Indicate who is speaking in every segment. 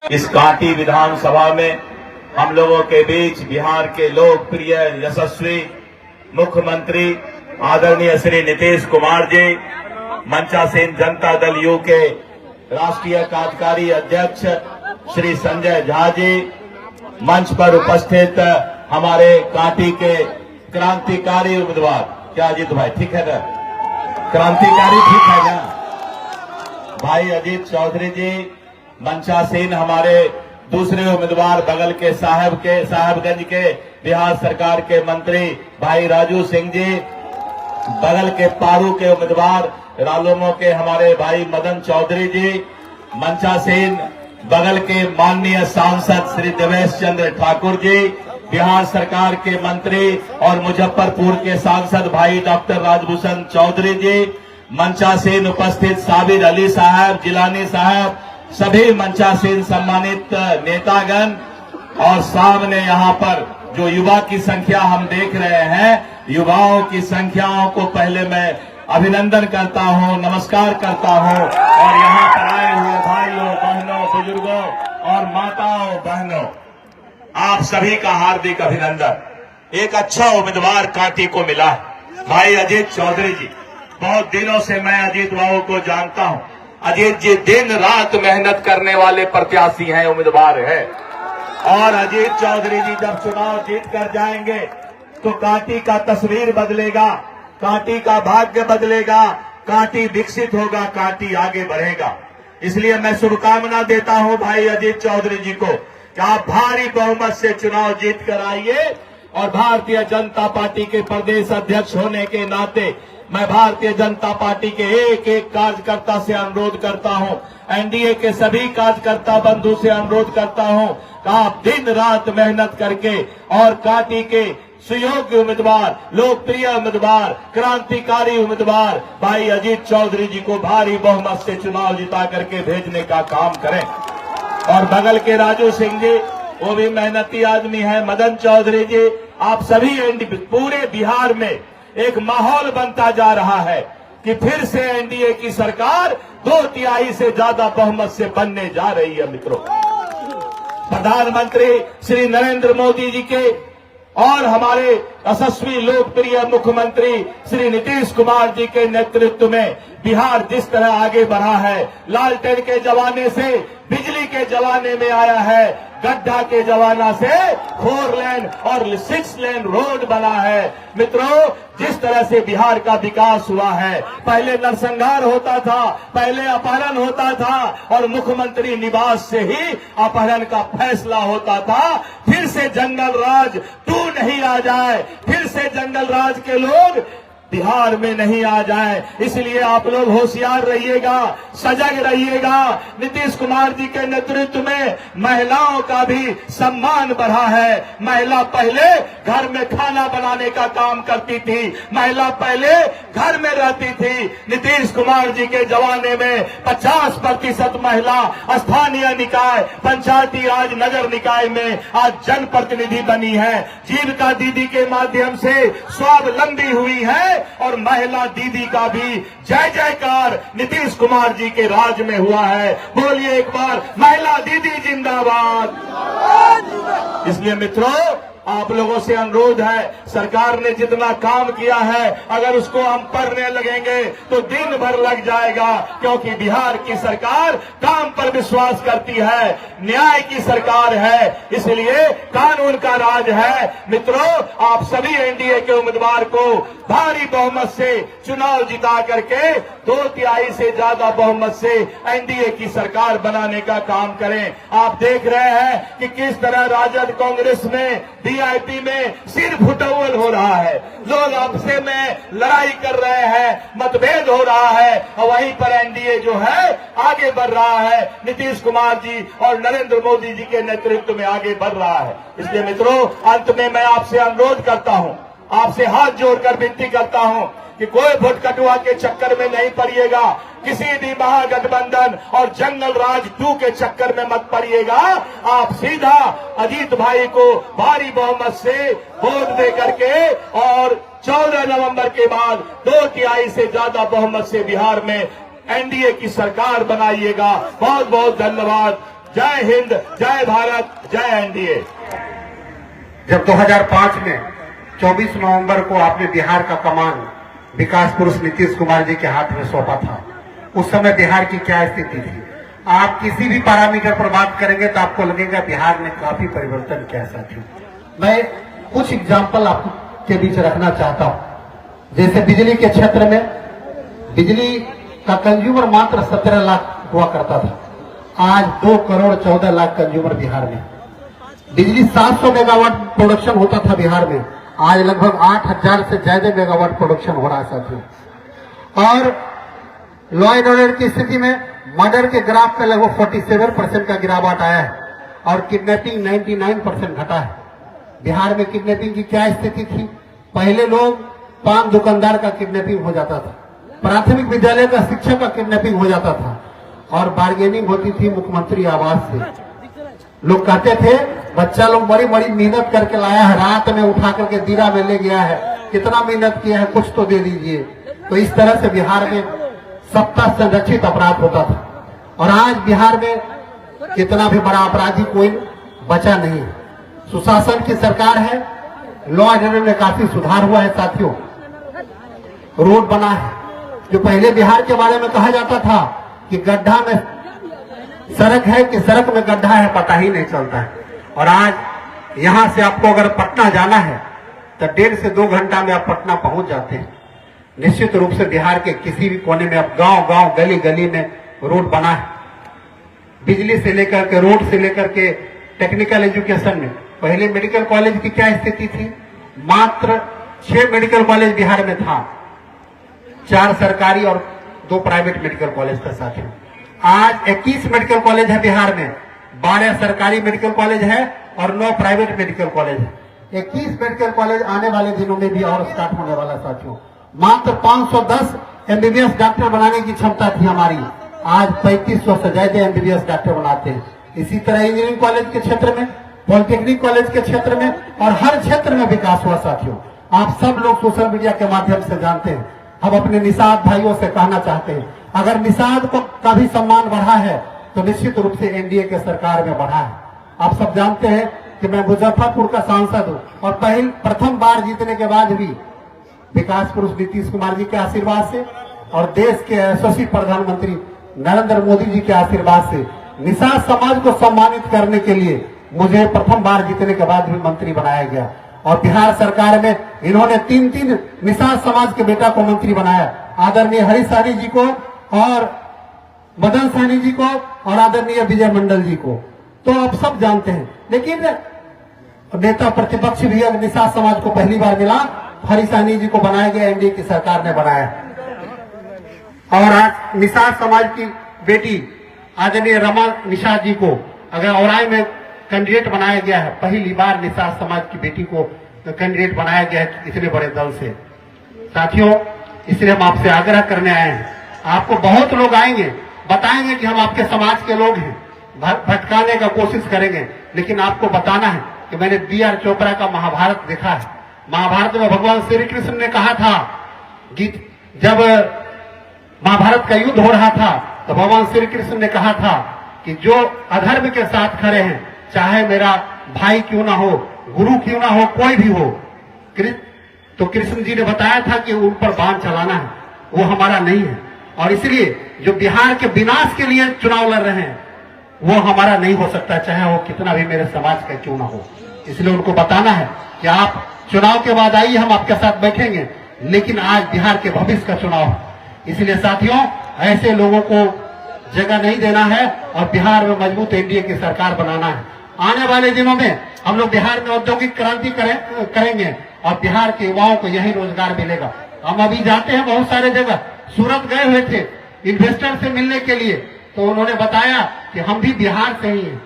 Speaker 1: इस कांटी विधानसभा में हम लोगों के बीच बिहार के लोकप्रिय यशस्वी मुख्यमंत्री आदरणीय श्री नीतीश कुमार जी, मंचासीन जनता दल यू के राष्ट्रीय कार्यकारी अध्यक्ष श्री संजय झा जी, मंच पर उपस्थित हमारे कांटी के क्रांतिकारी उम्मीदवार, क्या अजीत भाई ठीक है ना? क्रांतिकारी ठीक है ना? भाई अजीत चौधरी जी, मंचासीन हमारे दूसरे उम्मीदवार बगल के साहेबगंज के बिहार सरकार के मंत्री भाई राजू सिंह जी, बगल के पारू के उम्मीदवार रालोमो के हमारे भाई मदन चौधरी जी, मंचासीन बगल के माननीय सांसद श्री देवेश चंद्र ठाकुर जी, बिहार सरकार के मंत्री और मुजफ्फरपुर के सांसद भाई डॉक्टर राजभूषण चौधरी जी, मंचासीन उपस्थित साबिर अली साहब, जिलानी साहब, सभी मंचासीन सम्मानित नेतागण और सामने यहाँ पर जो युवा की संख्या हम देख रहे हैं, युवाओं की संख्याओं को पहले मैं अभिनंदन करता हूँ, नमस्कार करता हूँ। और यहाँ पर आए हुए भाइयों, बहनों, बुजुर्गों और माताओं बहनों, आप सभी का हार्दिक अभिनंदन। एक अच्छा उम्मीदवार कांटी को मिला है, भाई अजीत चौधरी जी। बहुत दिनों से मैं अजीत बाबू को जानता हूँ। अजीत जी दिन रात मेहनत करने वाले प्रत्याशी हैं, उम्मीदवार है। और अजीत चौधरी जी जब चुनाव जीत कर जाएंगे तो कांटी का तस्वीर बदलेगा, कांटी का भाग्य बदलेगा, कांटी विकसित होगा, कांटी आगे बढ़ेगा। इसलिए मैं शुभकामना देता हूं भाई अजीत चौधरी जी को कि आप भारी बहुमत से चुनाव जीत कर आइए। और भारतीय जनता पार्टी के प्रदेश अध्यक्ष होने के नाते मैं भारतीय जनता पार्टी के एक एक कार्यकर्ता से अनुरोध करता हूं, एनडीए के सभी कार्यकर्ता बंधु से अनुरोध करता हूं कि आप दिन रात मेहनत करके और कांटी के सुयोग्य उम्मीदवार, लोकप्रिय उम्मीदवार, क्रांतिकारी उम्मीदवार भाई अजीत चौधरी जी को भारी बहुमत से चुनाव जिता करके भेजने का काम करें। और बगल के राजू सिंह जी, वो भी मेहनती आदमी है, मदन चौधरी जी, आप सभी पूरे बिहार में एक माहौल बनता जा रहा है कि फिर से एनडीए की सरकार 2/3 से ज्यादा बहुमत से बनने जा रही है। मित्रों, प्रधानमंत्री श्री नरेंद्र मोदी जी के और हमारे यशस्वी लोकप्रिय मुख्यमंत्री श्री नीतीश कुमार जी के नेतृत्व में बिहार जिस तरह आगे बढ़ा है, लालटेन के जमाने से बिजली के जमाने में आया है, गड्ढा के जमाना से 4 लेन और 6 लेन रोड बना है। मित्रों, जिस तरह से बिहार का विकास हुआ है, पहले नरसंहार होता था, पहले अपहरण होता था और मुख्यमंत्री निवास से ही अपहरण का फैसला होता था। फिर से जंगल राज तू नहीं आ जाए, फिर से जंगल राज के लोग बिहार में नहीं आ जाए। इसलिए आप लोग होशियार रहिएगा, सजग रहिएगा। नीतीश कुमार जी के नेतृत्व में महिलाओं का भी सम्मान बढ़ा है। महिला पहले घर में खाना बनाने का काम करती थी, महिला पहले घर में रहती थी। नीतीश कुमार जी के जमाने में 50% महिला स्थानीय निकाय, पंचायती राज, नगर निकाय में आज जनप्रतिनिधि बनी है। जीविका दीदी के माध्यम से स्वावलंबी हुई है और महिला दीदी का भी जय जयकार नीतीश कुमार जी के राज में हुआ है। बोलिए एक बार, महिला दीदी जिंदाबाद। इसलिए मित्रों, आप लोगों से अनुरोध है, सरकार ने जितना काम किया है अगर उसको हम पढ़ने लगेंगे तो दिन भर लग जाएगा, क्योंकि बिहार की सरकार काम पर विश्वास करती है, न्याय की सरकार है, इसलिए कानून का राज है। मित्रों, आप सभी एनडीए के उम्मीदवार को भारी बहुमत से चुनाव जिता करके 2/3 से ज्यादा बहुमत से एनडीए की सरकार बनाने का काम करें। आप देख रहे हैं कि किस तरह राजद कांग्रेस में वीआईपी में सिर फुटौल हो रहा है, लोग आपसे में लड़ाई कर रहे हैं, मतभेद हो रहा है, और वहीं पर एनडीए जो है आगे बढ़ रहा है, नीतीश कुमार जी और नरेंद्र मोदी जी के नेतृत्व में आगे बढ़ रहा है। इसलिए मित्रों, अंत में मैं आपसे अनुरोध करता हूं, आपसे हाथ जोड़कर विनती करता हूं कि कोई वोट कटुआ के चक्कर में नहीं पड़िएगा, किसी भी महागठबंधन और जंगल राज 2 के चक्कर में मत पड़िएगा। आप सीधा अजीत भाई को भारी बहुमत से वोट दे करके और 14 नवंबर के बाद 2/3 से ज्यादा बहुमत से बिहार में एनडीए की सरकार बनाइएगा। बहुत बहुत धन्यवाद। जय हिंद, जय भारत, जय एनडीए।
Speaker 2: जब 2005 में 24 नवंबर को आपने बिहार का कमान विकास पुरुष नीतीश कुमार जी के हाथ में सौंपा था, उस समय बिहार की क्या स्थिति थी? आप किसी भी पैरामीटर पर बात करेंगे तो आपको लगेगा बिहार ने काफी परिवर्तन किया। साथियों, मैं कुछ एग्जाम्पल आपके बीच रखना चाहता हूं। जैसे बिजली के क्षेत्र में बिजली का कंज्यूमर मात्र 17 लाख हुआ करता था, आज 2 करोड़ 14 लाख कंज्यूमर बिहार में। बिजली 700 मेगावाट प्रोडक्शन होता था बिहार में, आज लगभग 8000 से ज्यादा मेगावाट प्रोडक्शन हो रहा है साथियों। और लॉ एंड ऑर्डर की स्थिति में मर्डर के ग्राफ में लगभग 47% का गिरावट आया है और किडनैपिंग 99% घटा है। बिहार में किडनैपिंग की क्या स्थिति थी? पहले लोग पान दुकानदार का किडनैपिंग हो जाता था, प्राथमिक विद्यालय का शिक्षक का किडनैपिंग हो जाता था और बार्गेनिंग होती थी मुख्यमंत्री आवास से। लोग कहते थे बच्चा लोग बड़ी बड़ी मेहनत करके लाया है, रात में उठा करके दीरा में ले गया है, कितना मेहनत किया है, कुछ तो दे दीजिए। तो इस तरह से बिहार में सत्ता संरक्षित अपराध होता था और आज बिहार में कितना भी बड़ा अपराधी कोई बचा नहीं है। सुशासन की सरकार है, लॉ एंड ऑर्डर में काफी सुधार हुआ है साथियों। रोड बना है, जो पहले बिहार के बारे में कहा जाता था कि गड्ढा में सड़क है कि सड़क में गड्ढा है पता ही नहीं चलता है, और आज यहां से आपको अगर पटना जाना है तो 1.5 से 2 घंटा में आप पटना पहुंच जाते हैं। निश्चित रूप से बिहार के किसी भी कोने में अब गांव गांव गली गली में रोड बना है। बिजली से लेकर के, रोड से लेकर के, टेक्निकल एजुकेशन में पहले मेडिकल कॉलेज की क्या स्थिति थी? मात्र 6 मेडिकल कॉलेज बिहार में था, 4 सरकारी और 2 प्राइवेट मेडिकल कॉलेज था साथियों। आज 21 मेडिकल कॉलेज है बिहार में, 12 सरकारी मेडिकल कॉलेज है और 9 प्राइवेट मेडिकल कॉलेज है। 21 मेडिकल कॉलेज आने वाले दिनों में भी और स्टार्ट होने वाला साथियों। मात्र 510 एमबीबीएस डॉक्टर बनाने की क्षमता थी हमारी, आज 3500 से ज्यादा एमबीबीएस डॉक्टर बनाते हैं। इसी तरह इंजीनियरिंग कॉलेज के क्षेत्र में, पॉलिटेक्निक कॉलेज के क्षेत्र में और हर क्षेत्र में विकास हुआ साथियों। आप सब लोग सोशल मीडिया के माध्यम से जानते हैं। हम अपने निषाद भाइयों से कहना चाहते हैं, अगर निषाद को का भी सम्मान बढ़ा है तो निश्चित रूप से एनडीए के सरकार में बढ़ा है। आप सब जानते हैं कि मैं मुजफ्फरपुर का सांसद हूं और प्रथम बार जीतने के बाद भी विकास पुरुष नीतीश कुमार जी के आशीर्वाद से और देश के यशस्वी प्रधानमंत्री नरेंद्र मोदी जी के आशीर्वाद से निषाद समाज को सम्मानित करने के लिए मुझे प्रथम बार जीतने के बाद भी मंत्री बनाया गया और बिहार सरकार में इन्होंने 3 निषाद समाज के बेटा को मंत्री बनाया, आदरणीय हरीश सहनी जी को और मदन सहनी जी को और आदरणीय विजय मंडल जी को। तो आप सब जानते हैं, लेकिन नेता प्रतिपक्ष भी अब निषाद समाज को पहली बार मिला, हरीश सहनी जी को बनाया गया, एनडीए की सरकार ने बनाया। और आज निषाद समाज की बेटी आदरणीय रमा निषाद जी को अगर औराई में कैंडिडेट बनाया गया है, पहली बार निषाद समाज की बेटी को कैंडिडेट बनाया गया है इतने बड़े दल से। साथियों, इसलिए हम आपसे आग्रह करने आए हैं। आपको बहुत लोग आएंगे, बताएंगे कि हम आपके समाज के लोग हैं, भटकाने का कोशिश करेंगे, लेकिन आपको बताना है कि मैंने बी.आर. चोपड़ा का महाभारत देखा है। महाभारत में भगवान श्री कृष्ण ने कहा था कि जब महाभारत का युद्ध हो रहा था तो भगवान श्री कृष्ण ने कहा था कि जो अधर्म के साथ खड़े हैं, चाहे मेरा भाई क्यों ना हो, गुरु क्यों ना हो, कोई भी हो, तो कृष्ण जी ने बताया था कि उन पर बाण चलाना है, वो हमारा नहीं है। और इसलिए जो बिहार के विनाश के लिए चुनाव लड़ रहे हैं वो हमारा नहीं हो सकता, चाहे वो कितना भी मेरे समाज का क्यों ना हो। इसलिए उनको बताना है कि आप चुनाव के बाद आइए, हम आपके साथ बैठेंगे, लेकिन आज बिहार के भविष्य का चुनाव है। इसलिए साथियों, ऐसे लोगों को जगह नहीं देना है और बिहार में मजबूत एनडीए की सरकार बनाना है। आने वाले दिनों में हम लोग बिहार में औद्योगिक क्रांति करेंगे और बिहार के युवाओं को यही रोजगार मिलेगा। हम अभी जाते हैं बहुत सारे जगह, सूरत गए हुए थे इन्वेस्टर से मिलने के लिए, तो उन्होंने बताया कि हम भी बिहार से ही हैं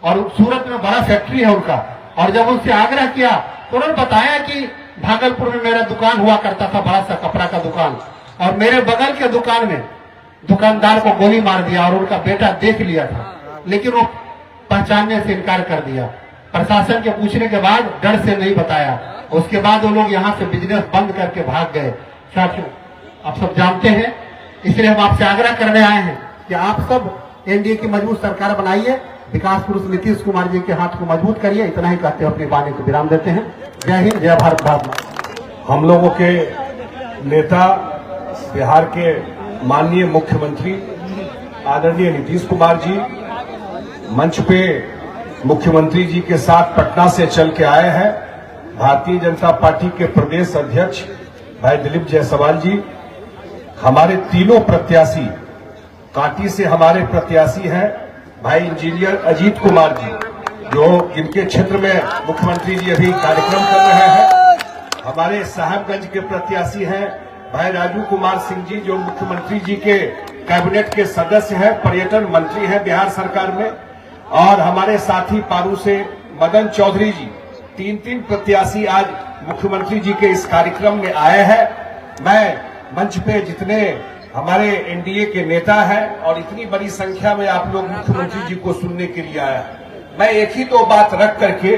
Speaker 2: और सूरत में बड़ा फैक्ट्री है उनका। और जब उनसे आग्रह किया तो उन्होंने बताया कि भागलपुर में मेरा दुकान हुआ करता था, बड़ा सा कपड़ा का दुकान, और मेरे बगल के दुकान में दुकानदार को गोली मार दिया और उनका बेटा देख लिया था, लेकिन वो पहचानने से इनकार कर दिया। प्रशासन के पूछने के बाद डर से नहीं बताया, उसके बाद वो लोग यहाँ से बिजनेस बंद करके भाग गए। साथियों, आप सब जानते हैं, इसलिए हम आपसे आग्रह करने आए हैं कि आप सब एनडीए की मजबूत सरकार बनाइए विकास पुरुष नीतीश कुमार जी के हाथ को मजबूत करिए। इतना ही कहते हुए अपनी वाणी को विराम देते हैं। जय हिंद, जय भारत, भारत माता।
Speaker 3: हम लोगों के नेता बिहार के माननीय मुख्यमंत्री आदरणीय नीतीश कुमार जी मंच पे मुख्यमंत्री जी के साथ पटना से चल के आए हैं। भारतीय जनता पार्टी के प्रदेश अध्यक्ष भाई दिलीप जायसवाल जी, हमारे तीनों प्रत्याशी, कांटी से हमारे प्रत्याशी हैं भाई इंजीनियर अजीत कुमार जी, जो इनके क्षेत्र में मुख्यमंत्री जी अभी कार्यक्रम कर रहे हैं। हमारे साहबगंज के प्रत्याशी हैं भाई राजू कुमार सिंह जी, जो मुख्यमंत्री जी के कैबिनेट के सदस्य हैं, पर्यटन मंत्री हैं बिहार सरकार में। और हमारे साथी पारू से मदन चौधरी जी, तीन प्रत्याशी आज मुख्यमंत्री जी के इस कार्यक्रम में आए हैं। मैं मंच पे जितने हमारे एनडीए के नेता हैं और इतनी बड़ी संख्या में आप लोग मुख्यमंत्री जी को सुनने के लिए आया, मैं एक ही दो बात रख करके,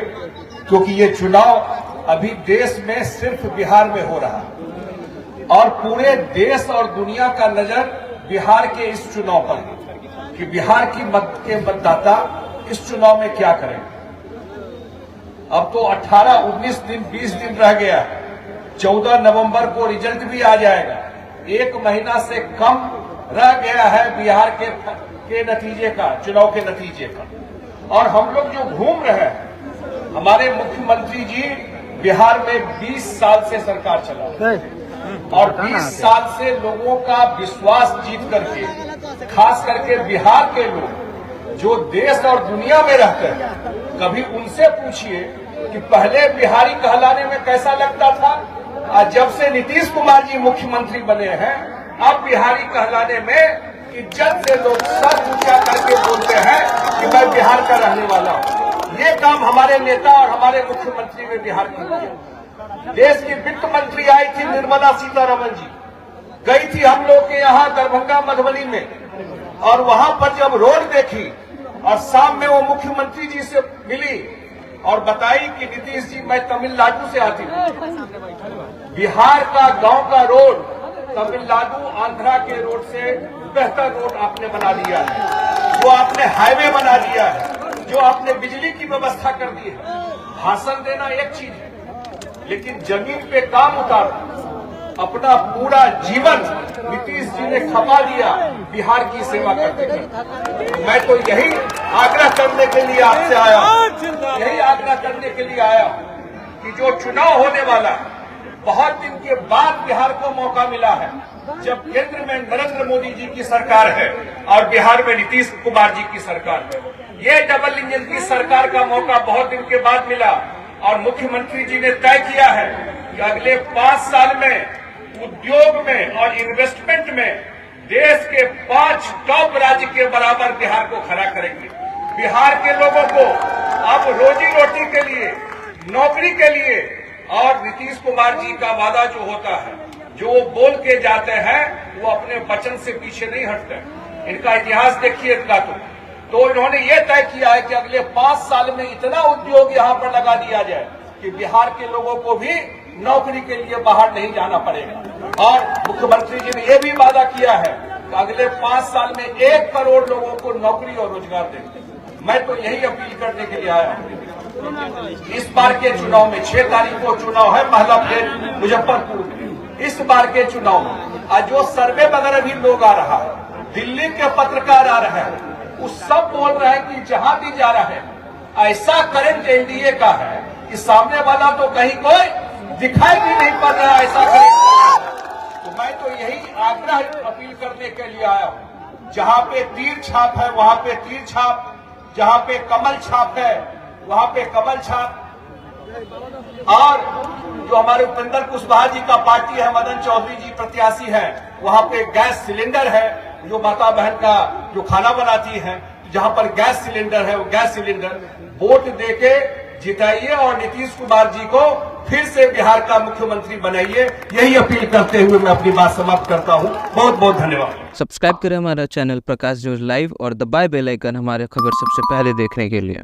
Speaker 3: क्योंकि ये चुनाव अभी देश में सिर्फ बिहार में हो रहा है और पूरे देश और दुनिया का नजर बिहार के इस चुनाव पर है कि बिहार के मतदाता इस चुनाव में क्या करें। अब तो 18, 19 दिन, 20 दिन रह गया। 14 नवंबर को रिजल्ट भी आ जाएगा। 1 महीना से कम रह गया है बिहार के नतीजे का, चुनाव के नतीजे का। और हम लोग जो घूम रहे हैं, हमारे मुख्यमंत्री जी बिहार में 20 साल से सरकार चला और 20 साल से लोगों का विश्वास जीत करके, खास करके बिहार के लोग जो देश और दुनिया में रहते हैं, कभी उनसे पूछिए कि पहले बिहारी कहलाने में कैसा लगता था, और जब से नीतीश कुमार जी मुख्यमंत्री बने हैं, अब बिहारी कहलाने में इज्जत से लोग सर ऊंचा करके बोलते हैं कि मैं बिहार का रहने वाला हूं। ये काम हमारे नेता और हमारे मुख्यमंत्री ने बिहार की किया। देश की वित्त मंत्री आई थी निर्मला सीतारमण जी, गई थी हम लोग के यहाँ दरभंगा मधुबनी में, और वहां पर जब रोड देखी और शाम में वो मुख्यमंत्री जी से मिली और बताई कि नीतीश जी मैं तमिलनाडु से आती हूँ। बिहार का गांव का रोड तमिलनाडु आंध्रा के रोड से बेहतर रोड आपने बना दिया है, जो आपने हाईवे बना दिया है, जो आपने बिजली की व्यवस्था कर दी है। भाषण देना एक चीज है, लेकिन जमीन पे काम उतारना, अपना पूरा जीवन नीतीश जी ने खपा दिया बिहार की सेवा करते करते। मैं तो यही आग्रह करने के लिए आपसे आया हूं, यही आग्रह करने के लिए आया हूं कि जो चुनाव होने वाला है, बहुत दिन के बाद बिहार को मौका मिला है, जब केंद्र में नरेंद्र मोदी जी की सरकार है और बिहार में नीतीश कुमार जी की सरकार है। ये डबल इंजन की सरकार का मौका बहुत दिन के बाद मिला और मुख्यमंत्री जी ने तय किया है कि अगले 5 साल में उद्योग में और इन्वेस्टमेंट में देश के 5 टॉप राज्य के बराबर बिहार को खड़ा करेंगे। बिहार के लोगों को अब रोजी रोटी के लिए, नौकरी के लिए, और नीतीश कुमार जी का वादा जो होता है, जो वो बोल के जाते हैं, वो अपने वचन से पीछे नहीं हटते। इनका इतिहास देखिएगा तो इन्होंने ये तय किया है कि अगले 5 साल में इतना उद्योग यहाँ पर लगा दिया जाए कि बिहार के लोगों को भी नौकरी के लिए बाहर नहीं जाना पड़ेगा। और मुख्यमंत्री जी ने यह भी वादा किया है कि अगले 5 साल में 1 करोड़ लोगों को नौकरी और रोजगार देंगे। मैं तो यही अपील करने के लिए आया हूँ। इस बार के चुनाव में 6 तारीख को चुनाव है महला प्लेट मुजफ्फरपुर में। इस बार के चुनाव में आज जो सर्वे वगैरह भी लोग आ रहा है, दिल्ली के पत्रकार आ रहे हैं, वो सब बोल रहे हैं कि जहां भी जा रहा है ऐसा करंट एनडीए का है कि सामने वाला तो कहीं कोई दिखाई भी नहीं पड़ रहा, ऐसा करंट। तो मैं तो यही आग्रह अपील करने के लिए आया हूं, जहां पे तीर छाप है वहां पे तीर छाप, जहां पे कमल छाप है वहां पे कमल छाप। और जो हमारे उपेंद्र कुशवाहा जी का पार्टी है, मदन चौधरी जी प्रत्याशी है, वहां पे गैस सिलेंडर है, जो माता बहन का जो खाना बनाती है, जहां पर गैस सिलेंडर है, वो गैस सिलेंडर वोट देके जिताइए और नीतीश कुमार जी को फिर से बिहार का मुख्यमंत्री बनाइए। यही अपील करते हुए मैं अपनी बात समाप्त करता हूं। बहुत बहुत धन्यवाद।
Speaker 4: सब्सक्राइब करें हमारा चैनल प्रकाश न्यूज लाइव और दबाए बेल आइकन हमारे खबर सबसे पहले देखने के लिए।